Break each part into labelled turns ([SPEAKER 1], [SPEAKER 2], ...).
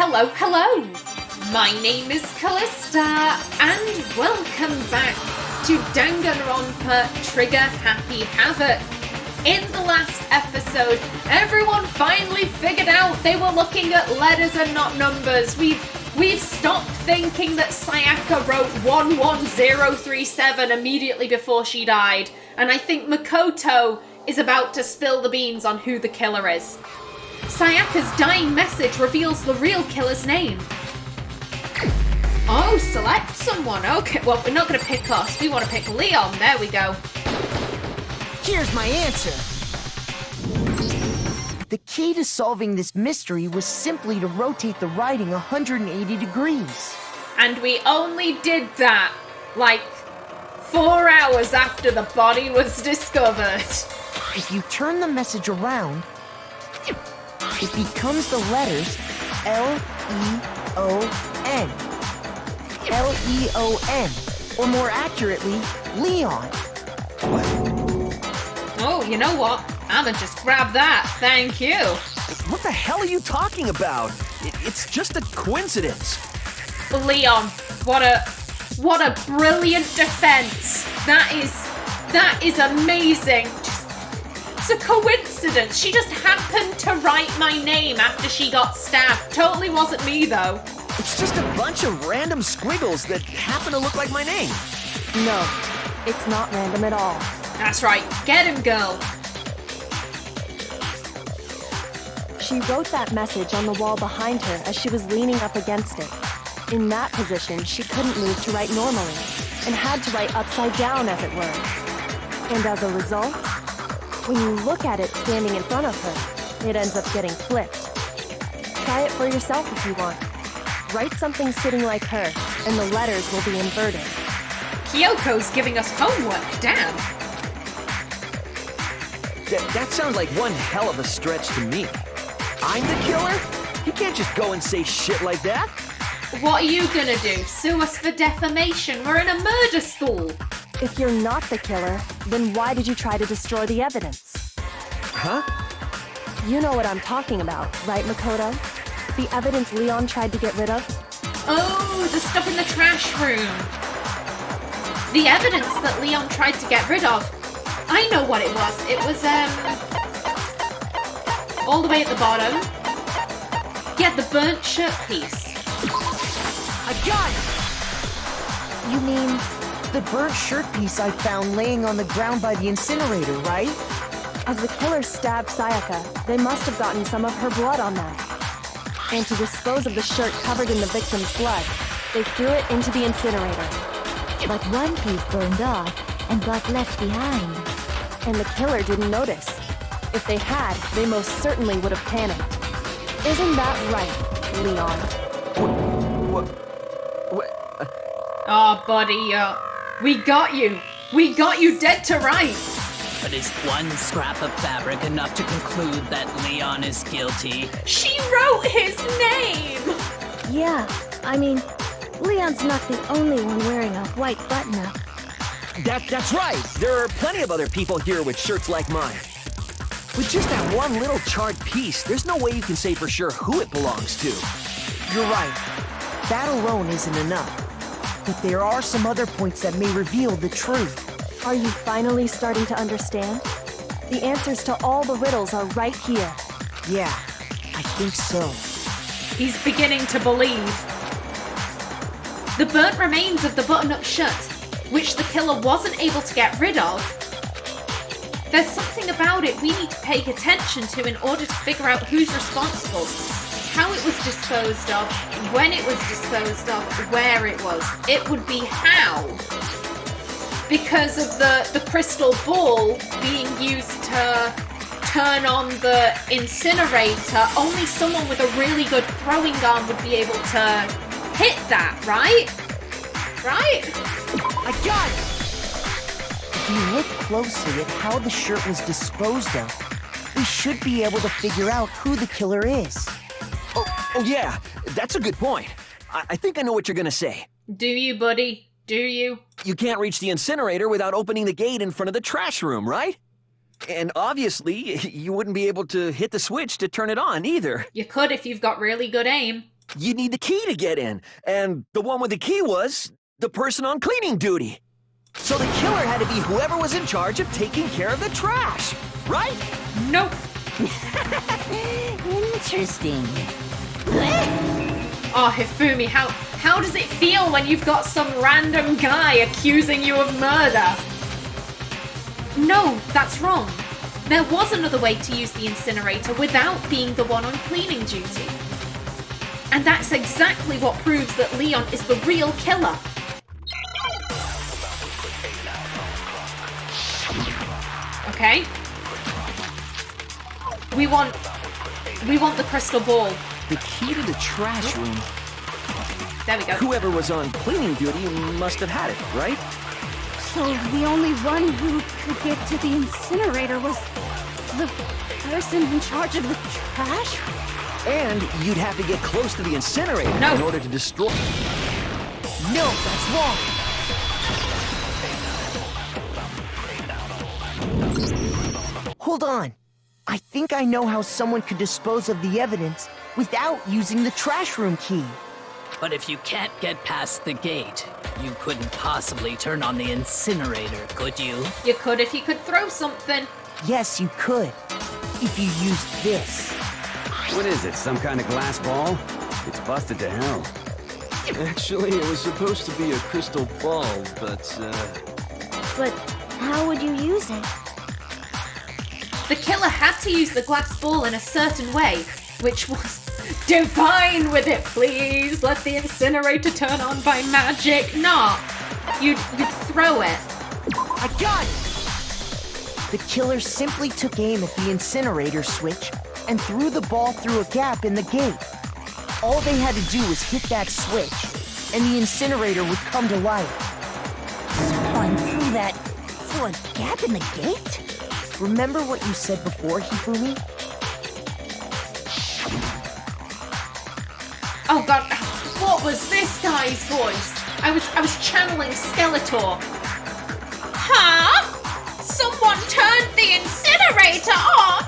[SPEAKER 1] Hello! My name is Callista, and welcome back to Danganronpa Trigger Happy Havoc. In the last episode, everyone finally figured out they were looking at letters and not numbers. We've stopped thinking that Sayaka wrote 11037 immediately before she died, and I think Makoto is about to spill the beans on who the killer is. Sayaka's dying message reveals the real killer's name. Oh, select someone. Okay, well, we're not going to pick us. We want to pick Leon. There we go.
[SPEAKER 2] Here's my answer. The key to solving this mystery was simply to rotate the writing 180 degrees.
[SPEAKER 1] And we only did that, like, 4 hours after the body was discovered.
[SPEAKER 2] If you turn the message around, it becomes the letters L-E-O-N. L-E-O-N, or more accurately, Leon.
[SPEAKER 1] Oh, you know what? I'ma just grab that, thank you.
[SPEAKER 3] What the hell are you talking about? It's just a coincidence.
[SPEAKER 1] Leon, what a brilliant defense. That is amazing. It's a coincidence. She just happened to write my name after she got stabbed. Totally wasn't me, though.
[SPEAKER 3] It's just a bunch of random squiggles that happen to look like my name.
[SPEAKER 4] No, it's not random at all.
[SPEAKER 1] That's right. Get him, girl.
[SPEAKER 4] She wrote that message on the wall behind her as she was leaning up against it. In that position, she couldn't move to write normally, and had to write upside down, as it were. And as a result, when you look at it standing in front of her, it ends up getting flipped. Try it for yourself if you want. Write something sitting like her, and the letters will be inverted.
[SPEAKER 1] Kyoko's giving us homework, damn.
[SPEAKER 3] That sounds like one hell of a stretch to me. I'm the killer? You can't just go and say shit like that.
[SPEAKER 1] What are you gonna do? Sue us for defamation? We're in a murder school.
[SPEAKER 4] If you're not the killer, then why did you try to destroy the evidence?
[SPEAKER 3] Huh?
[SPEAKER 4] You know what I'm talking about, right, Makoto? The evidence Leon tried to get rid of?
[SPEAKER 1] Oh, the stuff in the trash room. The evidence that Leon tried to get rid of. I know what it was. It was, all the way at the bottom. Yeah, the burnt shirt piece.
[SPEAKER 2] I got it! You mean the burnt shirt piece I found laying on the ground by the incinerator, right?
[SPEAKER 4] As the killer stabbed Sayaka, they must have gotten some of her blood on that. And to dispose of the shirt covered in the victim's blood, they threw it into the incinerator.
[SPEAKER 5] But one piece burned off and got left behind.
[SPEAKER 4] And the killer didn't notice. If they had, they most certainly would have panicked. Isn't that right, Leon?
[SPEAKER 1] Oh, buddy, we got you. We got you dead to rights.
[SPEAKER 6] But is one scrap of fabric enough to conclude that Leon is guilty?
[SPEAKER 1] She wrote his name!
[SPEAKER 5] Yeah, I mean, Leon's not the only one wearing a white button-up.
[SPEAKER 3] That's right. There are plenty of other people here with shirts like mine. With just that one little charred piece, there's no way you can say for sure who it belongs to.
[SPEAKER 2] You're right. That alone isn't enough. But there are some other points that may reveal the truth.
[SPEAKER 4] Are you finally starting to understand? The answers to all the riddles are right here.
[SPEAKER 2] Yeah, I think so.
[SPEAKER 1] He's beginning to believe. The burnt remains of the button-up shirt, which the killer wasn't able to get rid of. There's something about it we need to pay attention to in order to figure out who's responsible. How it was disposed of, when it was disposed of, where it was. It would be how. Because of the crystal ball being used to turn on the incinerator, only someone with a really good throwing arm would be able to hit that, right? Right?
[SPEAKER 2] I got it! If you look closely at how the shirt was disposed of, we should be able to figure out who the killer is.
[SPEAKER 3] Oh yeah, that's a good point. I think I know what you're gonna say.
[SPEAKER 1] Do you, buddy? Do you?
[SPEAKER 3] You can't reach the incinerator without opening the gate in front of the trash room, right? And obviously, you wouldn't be able to hit the switch to turn it on either.
[SPEAKER 1] You could if you've got really good aim.
[SPEAKER 3] you need the key to get in, and the one with the key was the person on cleaning duty. So the killer had to be whoever was in charge of taking care of the trash, right?
[SPEAKER 1] Nope.
[SPEAKER 2] Interesting.
[SPEAKER 1] Oh, Hifumi, how does it feel when you've got some random guy accusing you of murder? No, that's wrong. There was another way to use the incinerator without being the one on cleaning duty. And that's exactly what proves that Leon is the real killer. Okay. We want the crystal ball.
[SPEAKER 3] The key to the trash room.
[SPEAKER 1] There we go.
[SPEAKER 3] Whoever was on cleaning duty must have had it, right?
[SPEAKER 5] So the only one who could get to the incinerator was the person in charge of the trash?
[SPEAKER 3] And you'd have to get close to the incinerator in order to destroy...
[SPEAKER 2] No, that's wrong. Hold on. I think I know how someone could dispose of the evidence without using the trash room key.
[SPEAKER 6] But if you can't get past the gate, you couldn't possibly turn on the incinerator, could you?
[SPEAKER 1] You could if you could throw something.
[SPEAKER 2] Yes, you could. If you used this.
[SPEAKER 7] What is it, some kind of glass ball? It's busted to hell.
[SPEAKER 8] Actually, it was supposed to be a crystal ball, but
[SPEAKER 5] But how would you use it?
[SPEAKER 1] The killer had to use the glass ball in a certain way, which was divine with it, please. Let the incinerator turn on by magic. Nah, you'd throw it.
[SPEAKER 2] I got it! The killer simply took aim at the incinerator switch and threw the ball through a gap in the gate. All they had to do was hit that switch, and the incinerator would come to life.
[SPEAKER 9] Someone threw a gap in the gate?
[SPEAKER 2] Remember what you said before, Hifumi?
[SPEAKER 1] Oh god, what was this guy's voice? I was channeling Skeletor. Huh? Someone turned the incinerator on?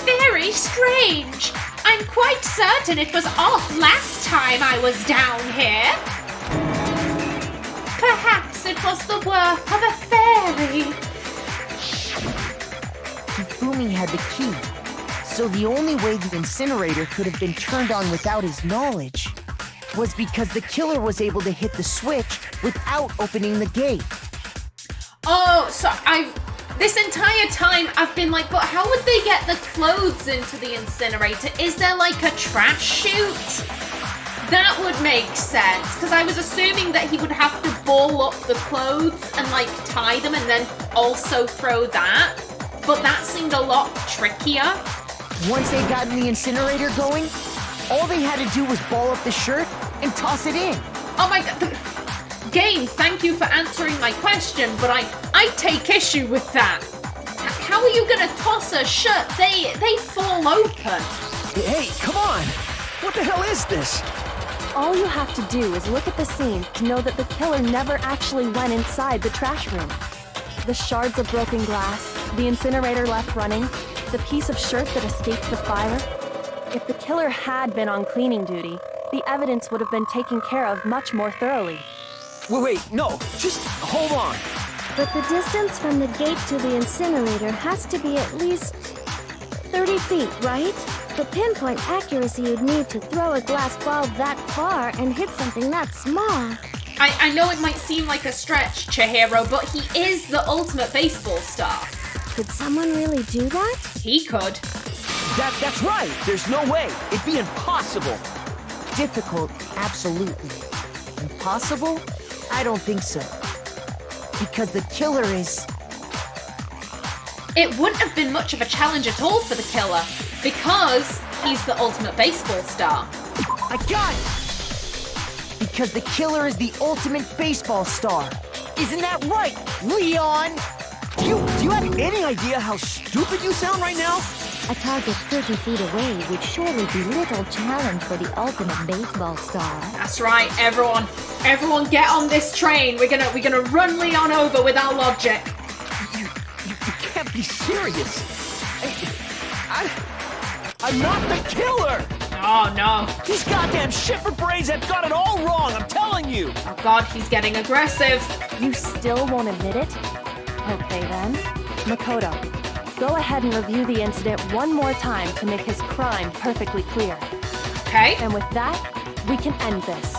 [SPEAKER 1] Very strange. I'm quite certain it was off last time I was down here. Perhaps it was the work of a fairy.
[SPEAKER 2] Hifumi had the key, so the only way the incinerator could have been turned on without his knowledge was because the killer was able to hit the switch without opening the gate.
[SPEAKER 1] Oh, so this entire time I've been like, but how would they get the clothes into the incinerator? Is there like a trash chute? That would make sense, because I was assuming that he would have to ball up the clothes and like tie them and then also throw that. But that seemed a lot trickier.
[SPEAKER 2] Once they got the incinerator going, all they had to do was ball up the shirt and toss it in.
[SPEAKER 1] Oh my god. Game, thank you for answering my question, but I take issue with that. How are you gonna toss a shirt? They fall open.
[SPEAKER 3] Hey, come on! What the hell is this?
[SPEAKER 4] All you have to do is look at the scene to know that the killer never actually went inside the trash room. The shards of broken glass, the incinerator left running, the piece of shirt that escaped the fire. If the killer had been on cleaning duty, the evidence would have been taken care of much more thoroughly.
[SPEAKER 3] Wait, no, just hold on.
[SPEAKER 5] But the distance from the gate to the incinerator has to be at least 30 feet, right? The pinpoint accuracy you'd need to throw a glass ball that far and hit something that small.
[SPEAKER 1] I know it might seem like a stretch, Chihiro, but he is the ultimate baseball star.
[SPEAKER 5] Could someone really do that?
[SPEAKER 1] He could.
[SPEAKER 3] That's right. There's no way. It'd be impossible.
[SPEAKER 2] Difficult, absolutely. Impossible? I don't think so. Because the killer is...
[SPEAKER 1] It wouldn't have been much of a challenge at all for the killer, because he's the ultimate baseball star.
[SPEAKER 2] I got it! Because the killer is the ultimate baseball star. Isn't that right, Leon?
[SPEAKER 3] Do you have any idea how stupid you sound right now?
[SPEAKER 9] A target 30 feet away would surely be little challenge for the ultimate baseball star.
[SPEAKER 1] That's right, everyone get on this train. We're gonna run Leon over with our logic.
[SPEAKER 3] You can't be serious. I'm not the killer!
[SPEAKER 1] Oh, no.
[SPEAKER 3] These goddamn shipper brains have got it all wrong, I'm telling you!
[SPEAKER 1] Oh, God, he's getting aggressive.
[SPEAKER 4] You still won't admit it? Okay then. Makoto, go ahead and review the incident one more time to make his crime perfectly clear.
[SPEAKER 1] Okay.
[SPEAKER 4] And with that, we can end this.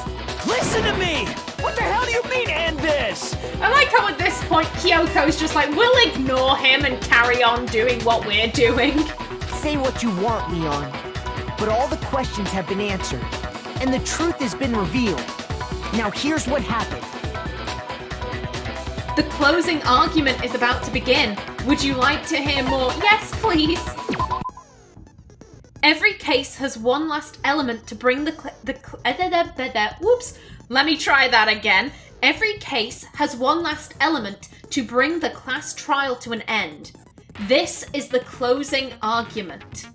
[SPEAKER 3] Listen to me! What the hell do you mean, end this?
[SPEAKER 1] I like how at this point, Kyoko's just like, we'll ignore him and carry on doing what we're doing.
[SPEAKER 2] Say what you want, Leon, but all the questions have been answered, and the truth has been revealed. Now here's what happened.
[SPEAKER 1] The closing argument is about to begin. Would you like to hear more? Yes, please. Every case has one last element to bring whoops. Let me try that again. Every case has one last element to bring the class trial to an end. This is the closing argument.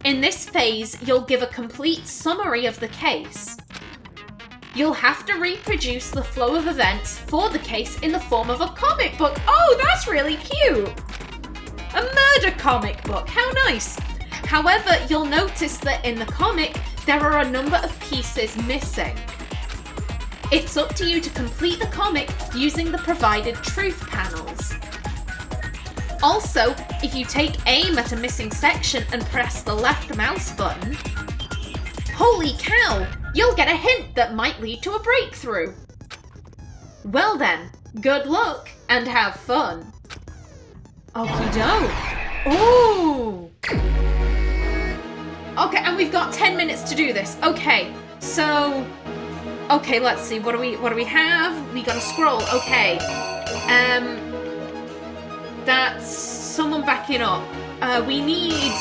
[SPEAKER 1] In this phase, you'll give a complete summary of the case. You'll have to reproduce the flow of events for the case in the form of a comic book. Oh, that's really cute! A murder comic book, how nice! However, you'll notice that in the comic, there are a number of pieces missing. It's up to you to complete the comic using the provided truth panels. Also, if you take aim at a missing section and press the left mouse button, holy cow, you'll get a hint that might lead to a breakthrough. Well then, good luck and have fun. Okie doke. Ooh. Okay, and we've got 10 minutes to do this. Okay, so... Okay, let's see. What do we have? We gotta scroll. Okay. That's someone backing up. We need...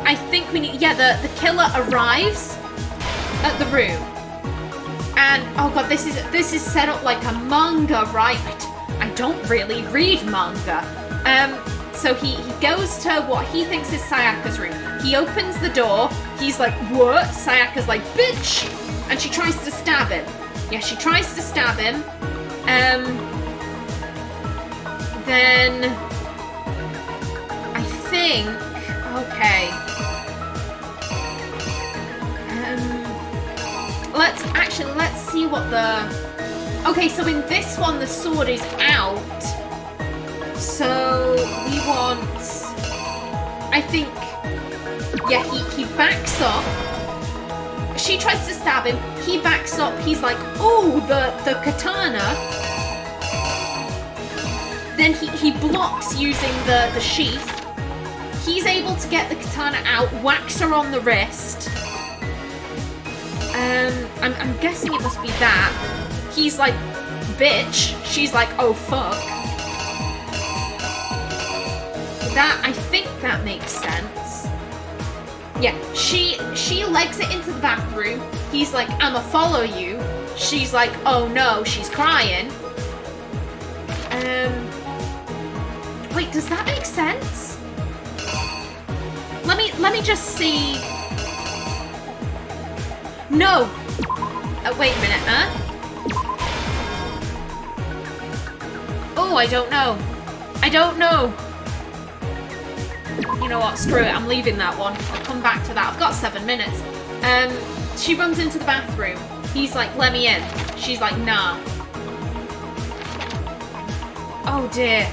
[SPEAKER 1] I think we need... Yeah, the killer arrives at the room. And, oh god, this is set up like a manga, right? I don't really read manga. So he goes to what he thinks is Sayaka's room. He opens the door. He's like, what? Sayaka's like, bitch! And she tries to stab him. Yeah, she tries to stab him. Then... I think... Okay. Let's see what the... Okay, so in this one, the sword is out. So, we want... I think... Yeah, he backs up. She tries to stab him. He backs up. He's like, oh, the katana. Then he blocks using the sheath. He's able to get the katana out, whacks her on the wrist. I'm guessing it must be that. He's like, bitch. She's like, oh, fuck. That, I think that makes sense. Yeah, she legs it into the bathroom. He's like, I'ma follow you. She's like, oh no, she's crying. Wait, does that make sense? Let me just see. No. Wait a minute, huh? Oh, I don't know. I don't know. You know what? Screw it. I'm leaving that one. I'll come back to that. I've got 7 minutes. She runs into the bathroom. He's like, let me in. She's like, nah. Oh dear.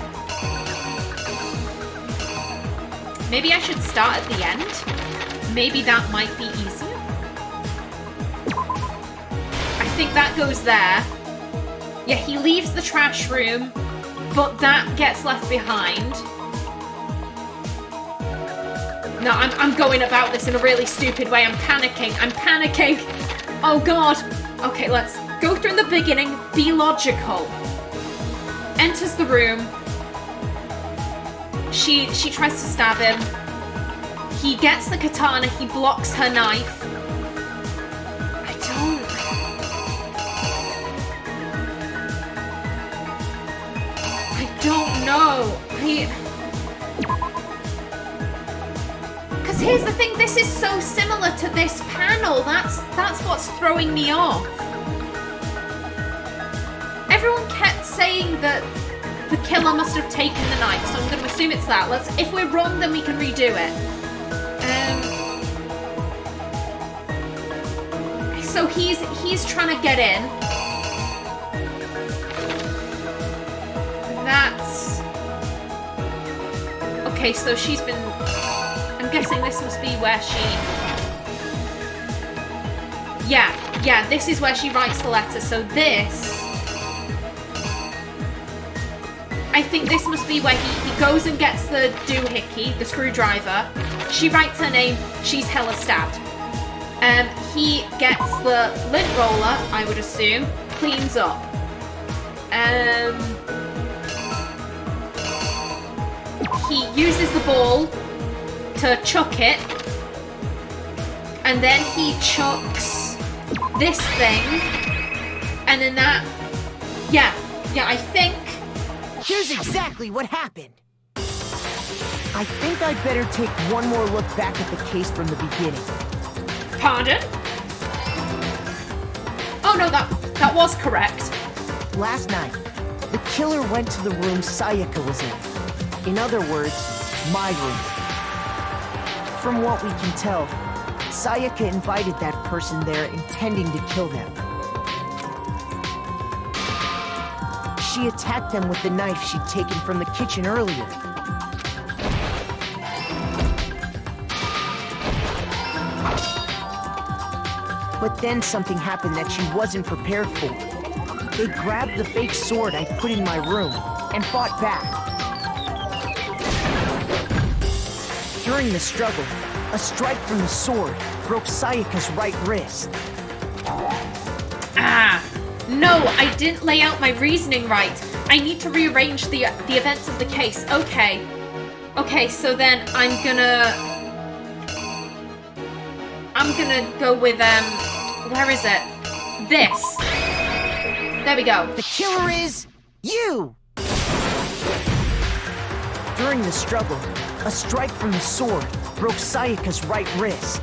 [SPEAKER 1] Maybe I should start at the end. Maybe that might be easier. I think that goes there. Yeah, he leaves the trash room, but that gets left behind. No, I'm going about this in a really stupid way. I'm panicking. Oh god. Okay, let's go through the beginning. Be logical. Enters the room. She tries to stab him. He gets the katana. He blocks her knife. I don't know. Because here's the thing, this is so similar to this panel. That's what's throwing me off. Everyone kept saying that the killer must have taken the knife, so I'm going to assume it's that. If we're wrong, then we can redo it. so he's trying to get in. That's... Okay, so she's been... I'm guessing this must be where she... Yeah, this is where she writes the letter. So this... I think this must be where he goes and gets the doohickey, the screwdriver. She writes her name, she's hella stabbed. He gets the lint roller, I would assume, cleans up. He uses the ball to chuck it, and then he chucks this thing, and then that... Yeah, I think...
[SPEAKER 2] Here's exactly what happened. I think I'd better take one more look back at the case from the beginning.
[SPEAKER 1] Pardon? Oh no, that was correct.
[SPEAKER 2] Last night, the killer went to the room Sayaka was in. In other words, my room. From what we can tell, Sayaka invited that person there intending to kill them. She attacked them with the knife she'd taken from the kitchen earlier. But then something happened that she wasn't prepared for. They grabbed the fake sword I put in my room and fought back. During the struggle, a strike from the sword broke Sayaka's right wrist.
[SPEAKER 1] No, I didn't lay out my reasoning right. I need to rearrange the events of the case. Okay, so then I'm gonna go with, where is it? This. There we go.
[SPEAKER 2] The killer is you! During the struggle, a strike from the sword broke Sayaka's right wrist.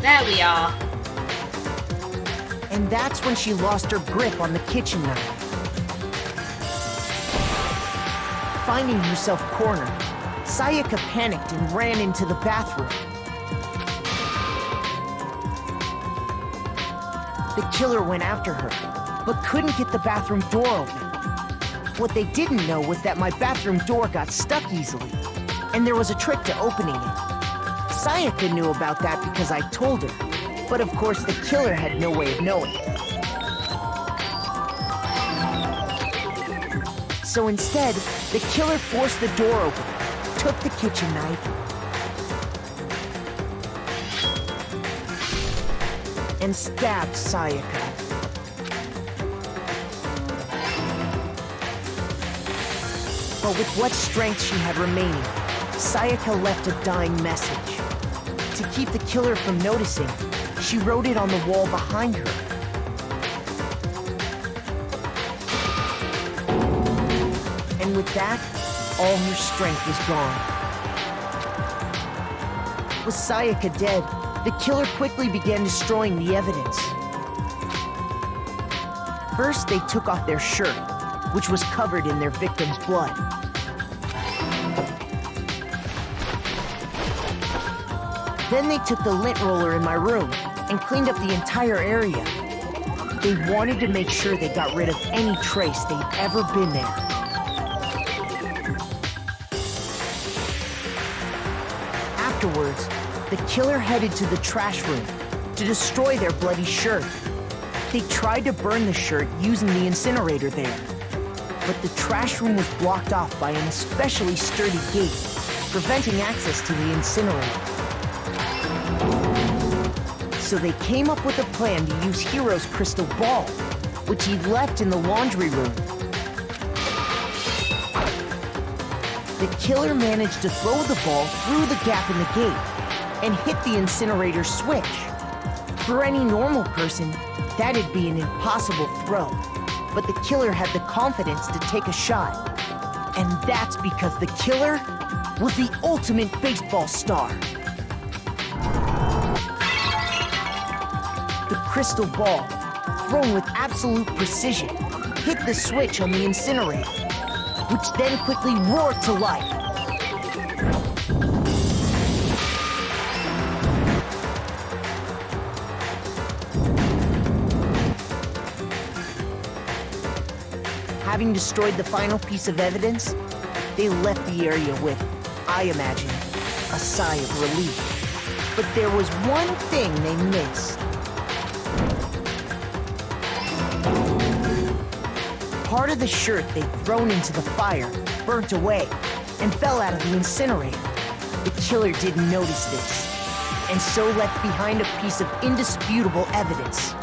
[SPEAKER 1] There we are.
[SPEAKER 2] And that's when she lost her grip on the kitchen knife. Finding herself cornered, Sayaka panicked and ran into the bathroom. The killer went after her, but couldn't get the bathroom door open. What they didn't know was that my bathroom door got stuck easily, and there was a trick to opening it. Sayaka knew about that because I told her. But of course, the killer had no way of knowing. So instead, the killer forced the door open, took the kitchen knife, and stabbed Sayaka. But with what strength she had remaining, Sayaka left a dying message. To keep the killer from noticing, she wrote it on the wall behind her. And with that, all her strength was gone. With Sayaka dead, the killer quickly began destroying the evidence. First, they took off their shirt, which was covered in their victim's blood. Then they took the lint roller in my room and cleaned up the entire area. They wanted to make sure they got rid of any trace they'd ever been there. Afterwards, the killer headed to the trash room to destroy their bloody shirt. They tried to burn the shirt using the incinerator there, but the trash room was blocked off by an especially sturdy gate, preventing access to the incinerator. So they came up with a plan to use Hiro's crystal ball, which he'd left in the laundry room. The killer managed to throw the ball through the gap in the gate and hit the incinerator switch. For any normal person, that'd be an impossible throw, but the killer had the confidence to take a shot. And that's because the killer was the ultimate baseball star. The crystal ball, thrown with absolute precision, hit the switch on the incinerator, which then quickly roared to life. having destroyed the final piece of evidence, they left the area with, I imagine, a sigh of relief. But there was one thing they missed. Part of the shirt they'd thrown into the fire burnt away and fell out of the incinerator. The killer didn't notice this, and so left behind a piece of indisputable evidence.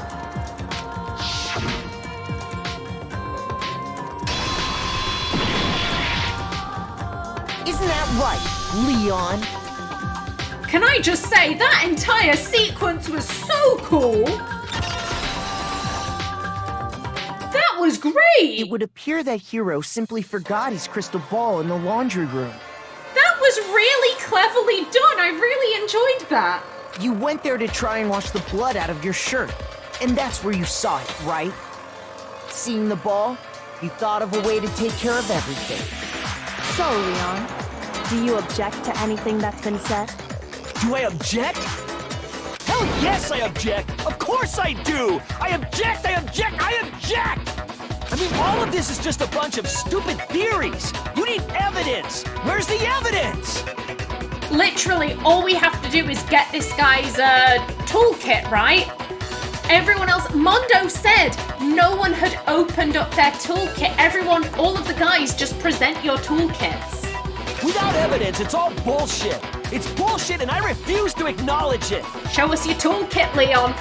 [SPEAKER 2] Isn't that right, Leon?
[SPEAKER 1] Can I just say, that entire sequence was so cool! That was great!
[SPEAKER 2] It would appear that Hiro simply forgot his crystal ball in the laundry room.
[SPEAKER 1] That was really cleverly done. I really enjoyed that.
[SPEAKER 2] You went there to try and wash the blood out of your shirt, and that's where you saw it, right? Seeing the ball, you thought of a way to take care of everything.
[SPEAKER 4] So, Leon, do you object to anything that's been said?
[SPEAKER 3] Do I object? Hell yes, I object! Of course I do! I object! I object! I object! I mean, all of this is just a bunch of stupid theories. You need evidence. Where's the evidence?
[SPEAKER 1] Literally, all we have to do is get this guy's toolkit, right? Everyone else, Mondo said no one had opened up their toolkit. Everyone, all of the guys, just present your toolkits.
[SPEAKER 3] Without evidence, it's all bullshit. It's bullshit and I refuse to acknowledge it.
[SPEAKER 1] Show us your toolkit, Leon.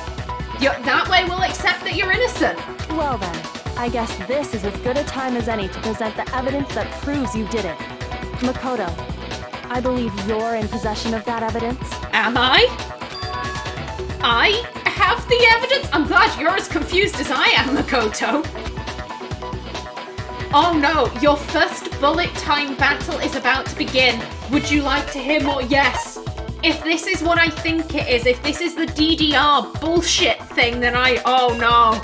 [SPEAKER 1] That way we'll accept that you're innocent.
[SPEAKER 4] Well then, I guess this is as good a time as any to present the evidence that proves you did it. Makoto, I believe you're in possession of that evidence.
[SPEAKER 1] Am I? I have the evidence? I'm glad you're as confused as I am, Makoto. Oh no, your first bullet time battle is about to begin. Would you like to hear more? Yes. If this is what I think it is, if this is the DDR bullshit thing, then oh no.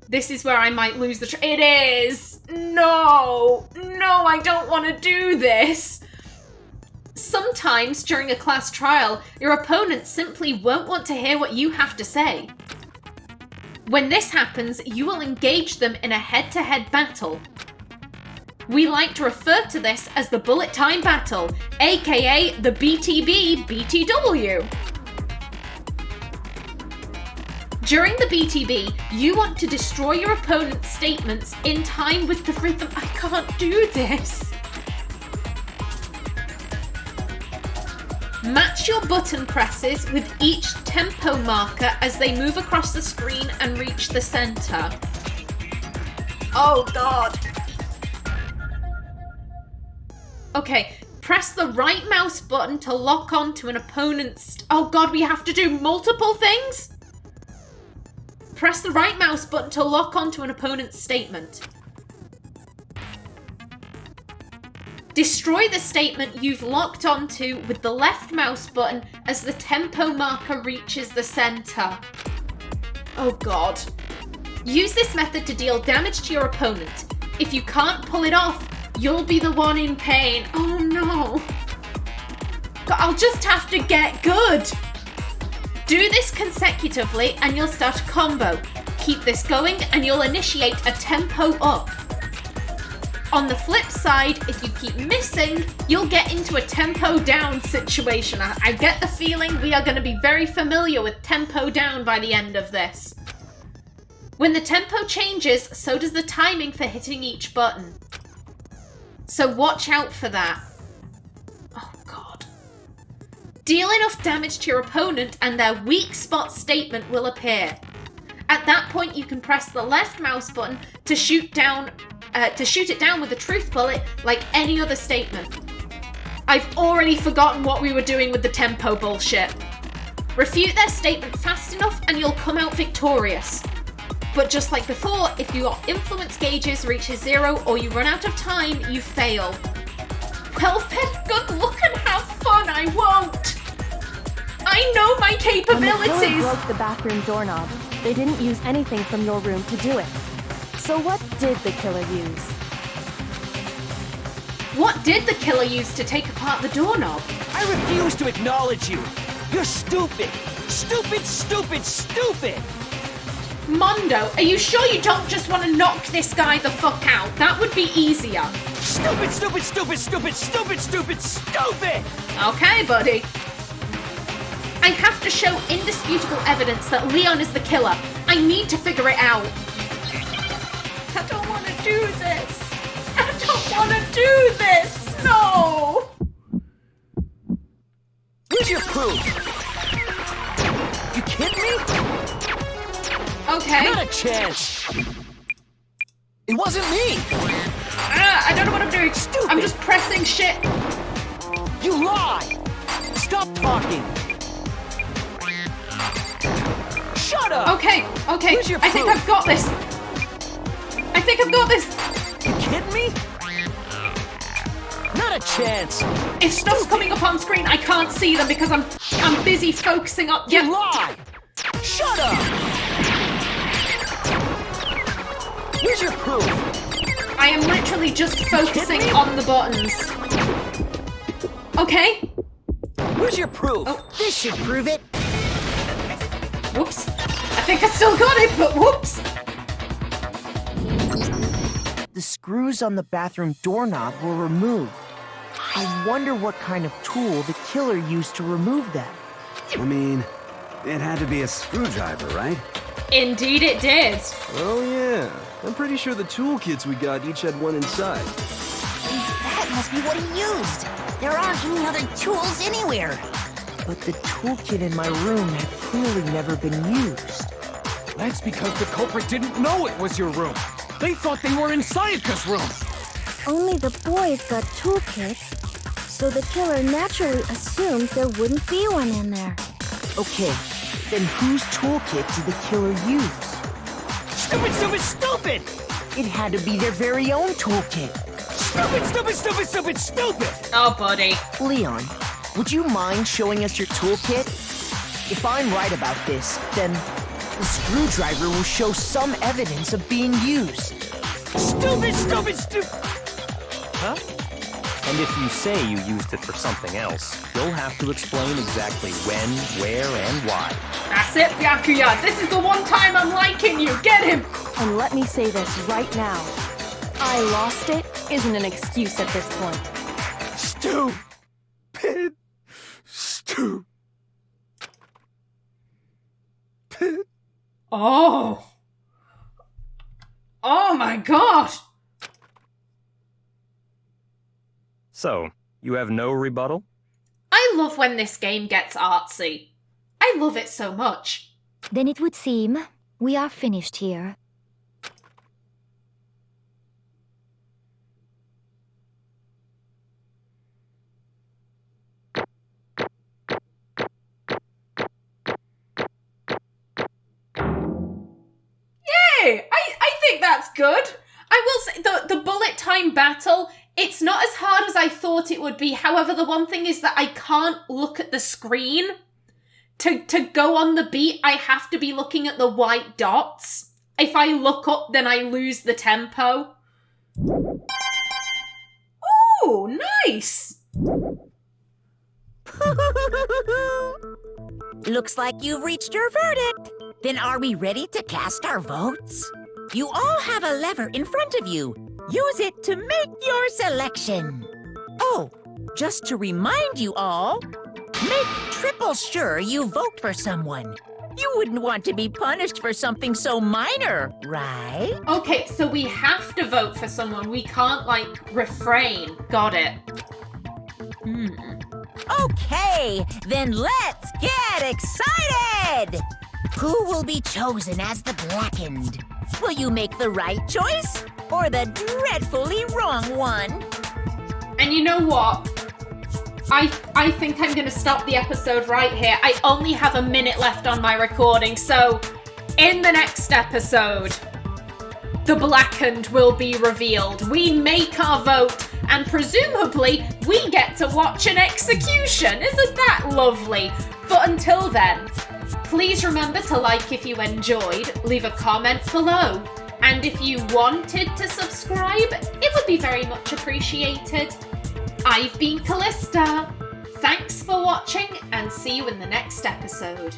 [SPEAKER 1] This is where I might lose the it is! No! No, I don't want to do this! Sometimes, during a class trial, your opponent simply won't want to hear what you have to say. When this happens, you will engage them in a head-to-head battle. We like to refer to this as the bullet time battle, aka the BTB BTW. During the BTB, you want to destroy your opponent's statements in time with the rhythm. I can't do this. Match your button presses with each tempo marker as they move across the screen and reach the center. Oh god. Okay, press the right mouse button to lock on to an opponent's... Oh god, we have to do multiple things? Press the right mouse button to lock onto an opponent's statement. Destroy the statement you've locked onto with the left mouse button as the tempo marker reaches the center. Oh god. Use this method to deal damage to your opponent. If you can't pull it off, you'll be the one in pain. Oh no. God, I'll just have to get good. Do this consecutively and you'll start a combo. Keep this going and you'll initiate a tempo up. On the flip side, if you keep missing, you'll get into a tempo down situation. I get the feeling we are going to be very familiar with tempo down by the end of this. When the tempo changes, so does the timing for hitting each button. So watch out for that. Oh god. Deal enough damage to your opponent and their weak spot statement will appear. At that point, you can press the left mouse button to shoot it down with a truth bullet like any other statement. I've already forgotten what we were doing with the tempo bullshit. Refute their statement fast enough and you'll come out victorious. But just like before, if your influence gauges reaches 0 or you run out of time, you fail. Well then, good luck and have fun, I won't! I know my capabilities!
[SPEAKER 4] When the killer broke the bathroom doorknob, they didn't use anything from your room to do it. So what did the killer use?
[SPEAKER 1] What did the killer use to take apart the doorknob?
[SPEAKER 3] I refuse to acknowledge you! You're stupid! Stupid, stupid, stupid!
[SPEAKER 1] Mondo, are you sure you don't just want to knock this guy the fuck out? That would be easier.
[SPEAKER 3] Stupid, stupid, stupid, stupid, stupid, stupid, stupid!
[SPEAKER 1] Okay, buddy. I have to show indisputable evidence that Leon is the killer. I need to figure it out. I don't want to do this. I don't want to do this. No.
[SPEAKER 3] Where's your proof? You kidding me?
[SPEAKER 1] Okay.
[SPEAKER 3] Not a chance. It wasn't me.
[SPEAKER 1] I don't know what I'm doing.
[SPEAKER 3] Stupid.
[SPEAKER 1] I'm just pressing shit.
[SPEAKER 3] You lie. Stop talking. Shut up.
[SPEAKER 1] Okay.
[SPEAKER 3] Where's your
[SPEAKER 1] I think
[SPEAKER 3] proof?
[SPEAKER 1] I've got this. I think I've got this.
[SPEAKER 3] You kidding me? Not a chance.
[SPEAKER 1] If stuff's coming up on screen, I can't see them because I'm busy focusing up.
[SPEAKER 3] You lie. Shut up. Where's your proof?
[SPEAKER 1] I am literally just focusing on the buttons. Okay.
[SPEAKER 3] Where's your proof?
[SPEAKER 1] Oh.
[SPEAKER 2] This should prove it.
[SPEAKER 1] Whoops. I think I still got it, but whoops.
[SPEAKER 2] The screws on the bathroom doorknob were removed. I wonder what kind of tool the killer used to remove them.
[SPEAKER 7] I mean, it had to be a screwdriver, right?
[SPEAKER 1] Indeed it did.
[SPEAKER 8] Oh yeah, I'm pretty sure the toolkits we got each had one inside.
[SPEAKER 2] That must be what he used. There aren't any other tools anywhere. But the toolkit in my room had clearly never been used.
[SPEAKER 10] That's because the culprit didn't know it was your room. They thought they were in Sayaka's room.
[SPEAKER 5] Only the boys got toolkits, so the killer naturally assumed there wouldn't be one in there.
[SPEAKER 2] Okay, then whose toolkit did the killer use?
[SPEAKER 3] Stupid, stupid, stupid!
[SPEAKER 2] It had to be their very own toolkit.
[SPEAKER 3] Stupid, stupid, stupid, stupid, stupid!
[SPEAKER 1] Oh, buddy.
[SPEAKER 2] Leon, would you mind showing us your toolkit? If I'm right about this, then the screwdriver will show some evidence of being used.
[SPEAKER 3] Stupid, stupid, stupid!
[SPEAKER 11] Huh? And if you say you used it for something else, you'll have to explain exactly when, where, and why.
[SPEAKER 1] That's it, Byakuya. This is the one time I'm liking you. Get him.
[SPEAKER 4] And let me say this right now. I lost it isn't an excuse at this point.
[SPEAKER 8] Stupid. Stupid.
[SPEAKER 1] Oh. Oh my god.
[SPEAKER 11] So, you have no rebuttal?
[SPEAKER 1] I love when this game gets artsy. I love it so much.
[SPEAKER 9] Then it would seem we are finished here.
[SPEAKER 1] Yay! I think that's good. I will say, the bullet time battle, it's not as hard as I thought it would be. However, the one thing is that I can't look at the screen. To go on the beat, I have to be looking at the white dots. If I look up, then I lose the tempo. Ooh, nice!
[SPEAKER 12] Looks like you've reached your verdict. Then are we ready to cast our votes? You all have a lever in front of you. Use it to make your selection. Oh, just to remind you all, make triple sure you vote for someone. You wouldn't want to be punished for something so minor, right?
[SPEAKER 1] Okay, so we have to vote for someone. We can't, refrain. Got it.
[SPEAKER 12] Okay, then let's get excited! Who will be chosen as the blackened? Will you make the right choice or the dreadfully wrong one?
[SPEAKER 1] And you know what? I think I'm gonna stop the episode right here. I only have a minute left on my recording, so in the next episode, the blackened will be revealed. We make our vote, and presumably we get to watch an execution. Isn't that lovely? But until then, please remember to like if you enjoyed, leave a comment below, and if you wanted to subscribe, it would be very much appreciated. I've been Kallista. Thanks for watching, and see you in the next episode.